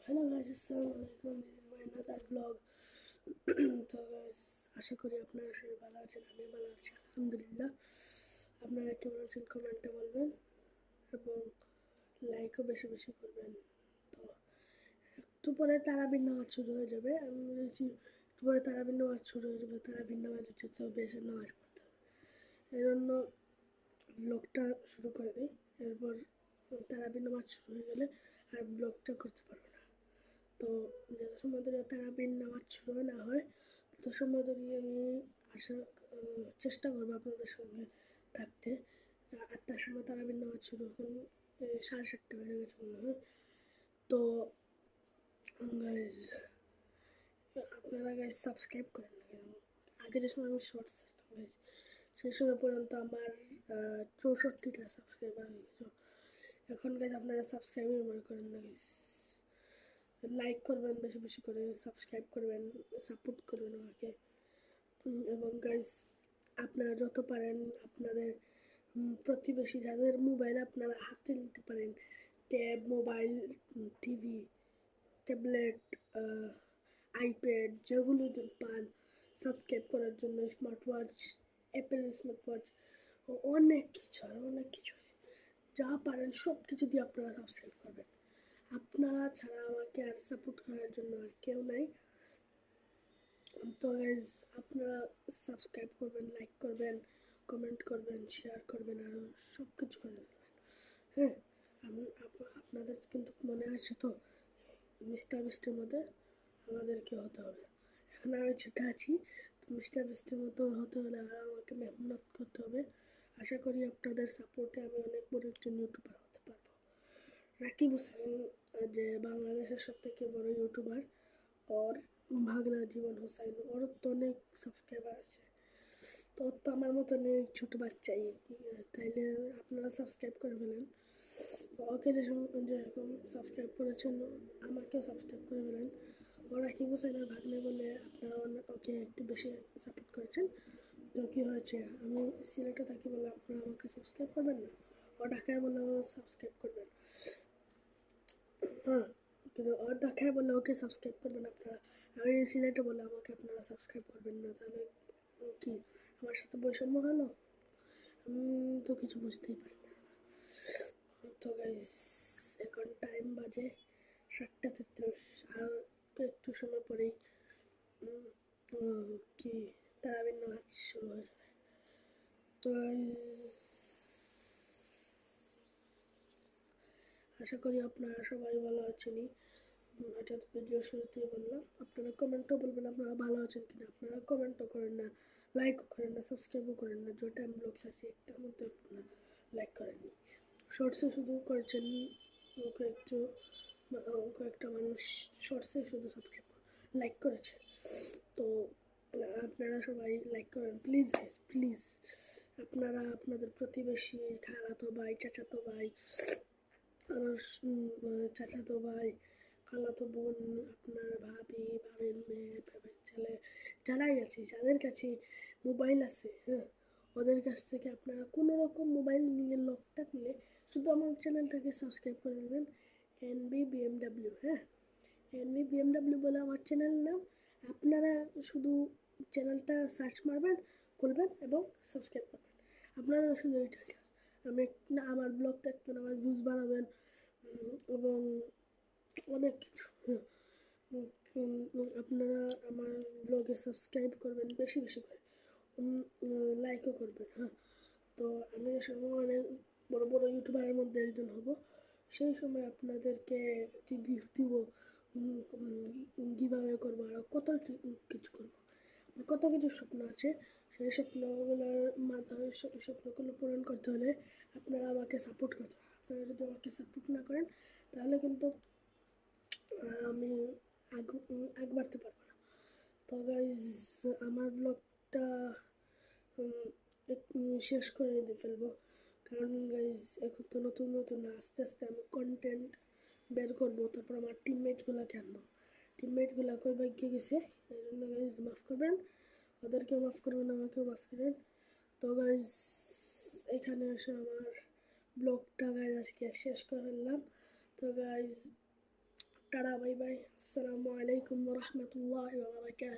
Hello guys, assalamu alaikum. This is my another vlog. তো guys, আশা করি আপনারা সবাই ভালো আছেন। আমি ভালো আছি আলহামদুলিল্লাহ। আপনারা কেমন আছেন কমেন্টে বলবেন এবং লাইকও বেশি বেশি করবেন। তো একটু পরে তারাবির নামাজ শুরু হয়ে যাবে। আমি বলেছি একটু পরে তারাবির নামাজ শুরু হয়ে যাবে। তারাবির নামাজ হচ্ছে তো বেশি নামাজ পড়তে হবে। এই জন্য ব্লগটা শুরু করে দিই। এরপর তারাবির নামাজ শুরু হয়ে গেলে আর ব্লগটা করতে পারবো না। তো যত সময় ধরে তারাবির নামাজ শুরু না হয় তত সময় ধরে আমি চেষ্টা করবো আপনাদের সঙ্গে থাকতে। 8টার সময় তারাবির নামাজ শুরু, এখন 7:30 বেজে গেছে মনে হয়। তো গাইজ আপনারা গাইজ সাবস্ক্রাইব করেন না কেন? আগে যে সময় আমি শর্টস দেখতাম গাইজ, সেই সময় পর্যন্ত আমার 64টা সাবস্ক্রাইবার হয়ে গেছে। এখন গাইজ আপনারা সাবস্ক্রাইবই মনে করেন না গাইজ। লাইক করবেন বেশি বেশি করে, সাবস্ক্রাইব করবেন, সাপোর্ট করবেন আমাকে। এবং গাইজ আপনারা যত পারেন আপনাদের প্রতিবেশী যাদের মোবাইল আপনারা হাতে নিতে পারেন, tab, mobile, TV, tablet, iPad, যেগুলো পান সাবস্ক্রাইব করার জন্য, smart watch, Apple smart watch, অনেক কিছু আর অনেক কিছু আছে। যা পারেন সব কিছু দিয়ে আপনারা সাবস্ক্রাইব করবেন। আপনারা ছাড়া আমাকে আর সাপোর্ট করার জন্য আর কেউ নাই। তো গাইজ আপনারা সাবস্ক্রাইব করবেন, লাইক করবেন, কমেন্ট করবেন, শেয়ার করবেন, আরও সব কিছু করে দেবেন। হ্যাঁ, আপনাদের কিন্তু মনে আছে তো মিস্টার বিস্টের মধ্যে আমাদেরকে হতে হবে। এখন আমি ছোটো আছি, তো মিস্টার বিস্টের মতো হতে হলে আমাকে মেহনত করতে হবে। আশা করি আপনাদের সাপোর্টে আমি অনেক বড় একজন ইউটিউবার হতে পারবো। রাকিব হোসেন যে বাংলাদেশের সব থেকে বড় ইউটিউবার, ওর ভাগনা জীবন হোসাইন, ওর তো অনেক সাবস্ক্রাইবার আছে। তো ওর তো আমার মতন ছোটো বাচ্চাই, তাইলে আপনারা সাবস্ক্রাইব করে ফেলেন। ওকে যেরকম সাবস্ক্রাইব করেছেন আমাকেও সাবস্ক্রাইব করে ফেলেন। ও রাকিব হোসেনের ভাগ্নে বলে আপনারা ওকে একটু বেশি সাপোর্ট করেছেন। তো কী হয়েছে, আমি সিলেটে থাকি বলে আপনারা আমাকে সাবস্ক্রাইব করবেন না, ও ঢাকায় বলে ও সাবস্ক্রাইব করবেন। হ্যাঁ, কিন্তু ওর ঢাকায় বলে ওকে সাবস্ক্রাইব করবেন আপনারা, আমি সিলেটে বলে আমাকে আপনারা সাবস্ক্রাইব করবেন না, তাহলে কি আমার সাথে বৈষম্য হলো? তো কিছু বুঝতেই পারি না। তো গাইস এখন টাইম বাজে 7:33, আর একটু সময় পরেই কি তারাবির নামাজ শুরু হয়ে যাবে। তো আশা করি আপনারা সবাই ভালো আছেনই। এটা ভিডিও শুরুতেই বললাম, আপনারা কমেন্টও বলবেন আপনারা ভালো আছেন কিনা। আপনারা কমেন্টও করেন না, লাইকও করেন না, সাবস্ক্রাইবও করেন না। যেটা আমি ব্লগ চাইছি একটার মধ্যে আপনারা লাইক করেননি, শর্টসে শুধু করেছেন কয়েকটা মানুষ, শর্টসে শুধু সাবস্ক্রাইব লাইক করেছে। তো আপনারা সবাই লাইক করেন প্লিজ প্লিজ। আপনারা আপনাদের প্রতিবেশী, খালাতো ভাই, চাচাতো ভাই, চাচাতো ভাই, খালাতো বোন, আপনার ভাবি, ভাবির মেয়ে, ভাবির ছেলে, যারাই আছে, যাদের কাছে মোবাইল আছে, হ্যাঁ, ওদের কাছ থেকে আপনারা কোনো রকম মোবাইল নিয়ে লক থাকলে শুধু আমার চ্যানেলটাকে সাবস্ক্রাইব করে দেবেন, এনবি বিএমডাব্লিউ। হ্যাঁ, এনবি বিএমডাব্লিউ বলে আমার চ্যানেল নাম। আপনারা শুধু চ্যানেলটা সার্চ মারবেন, খুলবেন এবং সাবস্ক্রাইব করবেন। আপনারা শুধু এইটাকে আমি আমার ব্লগ দেখবেন, আমার ভিউজ বাড়াবেন এবং অনেক কিছু। আপনারা আমার ব্লগে সাবস্ক্রাইব করবেন বেশি বেশি করে, লাইকও করবেন। হ্যাঁ, তো আমি সময় অনেক বড় বড় ইউটিউবারের মধ্যে একজন হব, সেই সময় আপনাদেরকে একটি গিফট দিব, কীভাবে করবো, আরও কত কিছু করবো, কত কিছু স্বপ্ন আছে। সেই স্বপ্নগুলোর মাধ্যমে স্বপ্নগুলো পূরণ করতে হলে আপনারা আমাকে সাপোর্ট করতে হবে। আপনারা যদি আমাকে সাপোর্ট না করেন তাহলে কিন্তু আমি আগ বাড়তে পারবো না। তো গাইজ আমার ব্লগটা শেষ করে দিতে ফেলবো, কারণ গাইজ এখন তো নতুন নতুন আস্তে আস্তে আমি কন্টেন্ট বের করবো, তারপর আমার টিমমেটগুলোকে আনবো। টিমমেটগুলো কই ভাগ্যে গেছে, এই জন্য গাইজ মাফ করবেন, ওদেরকেও মাফ করবেন, আমাকেও মাফ করবেন। তো গাইজ এখানে এসে আমার ব্লগটা গাইজ আজকে শেষ করে ফেললাম। তো গাইজ টাটা বাই বাই। আসসালামু আলাইকুম রহমতুল্লাহ বারাকাতুহু।